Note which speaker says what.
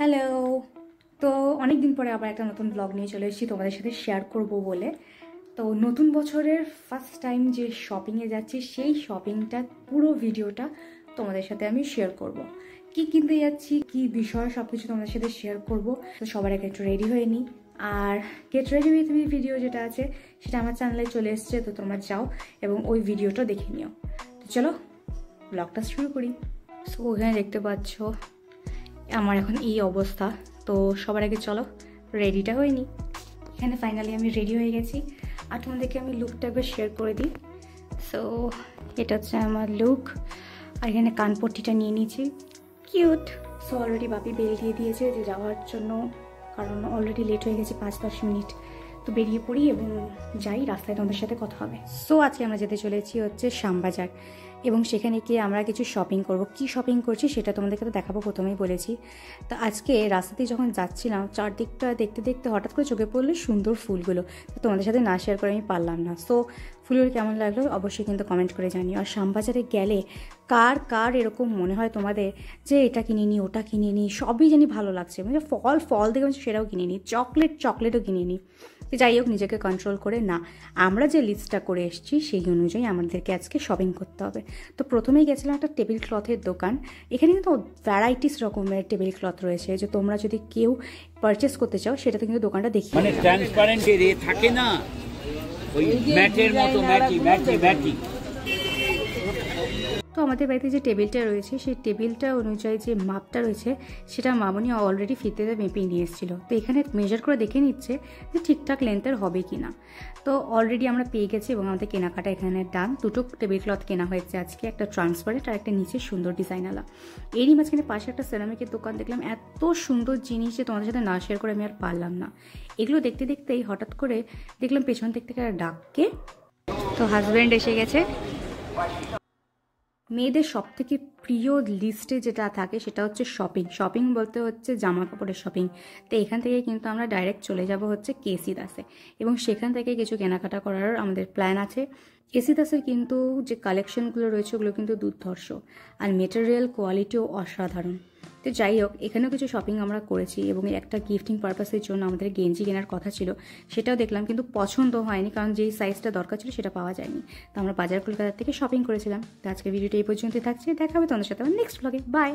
Speaker 1: Hello. তো অনেক দিন পরে আবার একটা নতুন ব্লগ নিয়ে চলে এসেছি তোমাদের সাথে শেয়ার করব বলে। তো নতুন বছরের ফার্স্ট টাইম যে শপিংয়ে যাচ্ছি সেই শপিংটা পুরো ভিডিওটা তোমাদের সাথে আমি শেয়ার করব। কি কিনতে যাচ্ছি, কি বিষয়, সব কিছু তোমাদের সাথে শেয়ার করব। তো সবার আগে একটু রেডি হয়ে নিই। আর get ready with me video যেটা আছে সেটা আমার চ্যানেলে চলে এসছে, তো তোমরা যাও এবং ওই ভিডিওটা দেখে নিও। তো চলো ব্লগটা শুরু করি। সো ওখানে দেখতে পাচ্ছ আমার এখন এই অবস্থা। তো সবার আগে চলো রেডিটা হয়নি। এখানে ফাইনালি আমি রেডি হয়ে গেছি আর তোমাদেরকে আমি লুকটা একবার শেয়ার করে দিই। সো এটা হচ্ছে আমার লুক। আর এখানে কানপট্টিটা নিয়ে নিয়েছি, কিউট। সো অলরেডি বাপি বেল দিয়ে দিয়েছে যে যাওয়ার জন্য, কারণ অলরেডি লেট হয়ে গেছে 5-10 মিনিট। তো বেরিয়ে পড়ি এবং যাই, রাস্তায় তোমাদের সাথে কথা হবে। সো আজকে আমরা যেতে চলেছি হচ্ছে শ্যামবাজার এবং সেখানে গিয়ে আমরা কিছু শপিং করব। কি শপিং করছি সেটা তোমাদেরকে তো দেখাবো, প্রথমেই বলেছি। তো আজকে রাস্তাতে যখন যাচ্ছিলাম চারদিকটা দেখতে দেখতে হঠাৎ করে চোখে পড়লো সুন্দর ফুলগুলো। তো তোমাদের সাথে না শেয়ার করে আমি পারলাম না। সো ফুলগুলো কেমন লাগলো অবশ্যই কিন্তু কমেন্ট করে জানিও। আর শ্যামবাজারে গেলে কার কার এরকম মনে হয় তোমাদের যে এটা কিনে নিই ওটা কিনে নিই, সবই জানি ভালো লাগছে, মানে ফল দেখে সেটাও কিনে নিই, চকলেটও কিনে নিই। তো যাই হোক, নিজেকে কন্ট্রোল করে না, আমরা যে লিস্টটা করে এসেছি সেই অনুযায়ী আমাদেরকে আজকে শপিং করতে হবে। তো প্রথমেই গেছিলাম একটা টেবিল ক্লথের দোকান। এখানে কিন্তু ভ্যারাইটিস রকমের টেবিল ক্লথ রয়েছে, যে তোমরা যদি কেউ পারচেস করতে চাও সেটাতে কিন্তু দোকানটা দেখিয়ে,
Speaker 2: মানে ট্রান্সপারেন্ট এরিয়া থাকে না, ওই ম্যাটের মতো ম্যাটি।
Speaker 1: তো আমাদের বাড়িতে যে টেবিলটা রয়েছে সেই টেবিলটা অনুযায়ী যে মাপটা রয়েছে সেটা মামনি অলরেডি ফিতেতে মেপে নিয়ে এসেছিলো। তো এখানে মেজার করে দেখে নিচ্ছে যে ঠিকঠাক লেন্থের হবে কি না। তো অলরেডি আমরা পেয়ে গেছি এবং আমাদের কেনাকাটা এখানে ডান। দুটো টেবিল ক্লথ কেনা হয়েছে আজকে, একটা ট্রান্সপারেন্ট আর একটা নিচে সুন্দর ডিজাইনওয়ালা। এরই মাঝখানে পাশে একটা সেরামিকের দোকান দেখলাম, এত সুন্দর জিনিস যে তোমাদের সাথে না শেয়ার করে আমি আর পারলাম না। এগুলো দেখতে দেখতেই হঠাৎ করে দেখলাম পেছন থেকে ডাককে। তো হাজব্যান্ড এসে গেছে। মেয়েদের সব থেকে প্রিয় লিস্টে যেটা থাকে সেটা হচ্ছে শপিং বলতে হচ্ছে জামা কাপড়ের শপিং। তো এখান থেকে কিন্তু আমরা ডাইরেক্ট চলে যাব হচ্ছে কেসি দাসে এবং সেখান থেকে কিছু কেনাকাটা করার আমাদের প্ল্যান আছে। কেসি দাসের কিন্তু যে কালেকশনগুলো রয়েছে ওগুলো কিন্তু দুর্ধর্ষ আর মেটেরিয়াল কোয়ালিটিও অসাধারণ। তো যাই হোক, এখানেও কিছু শপিং আমরা করেছি এবং একটা গিফটিং পারপাসের জন্য আমাদের গেঞ্জি কেনার কথা ছিল, সেটাও দেখলাম কিন্তু পছন্দ হয়নি, কারণ যেই সাইজটা দরকার ছিল সেটা পাওয়া যায়নি। তো আমরা বাজার কলকাতা থেকে শপিং করেছিলাম। তো আজকে ভিডিওটা এই পর্যন্তই থাকছে, দেখা হবে তোমাদের সাথে আমার নেক্সট ব্লগে। বাই।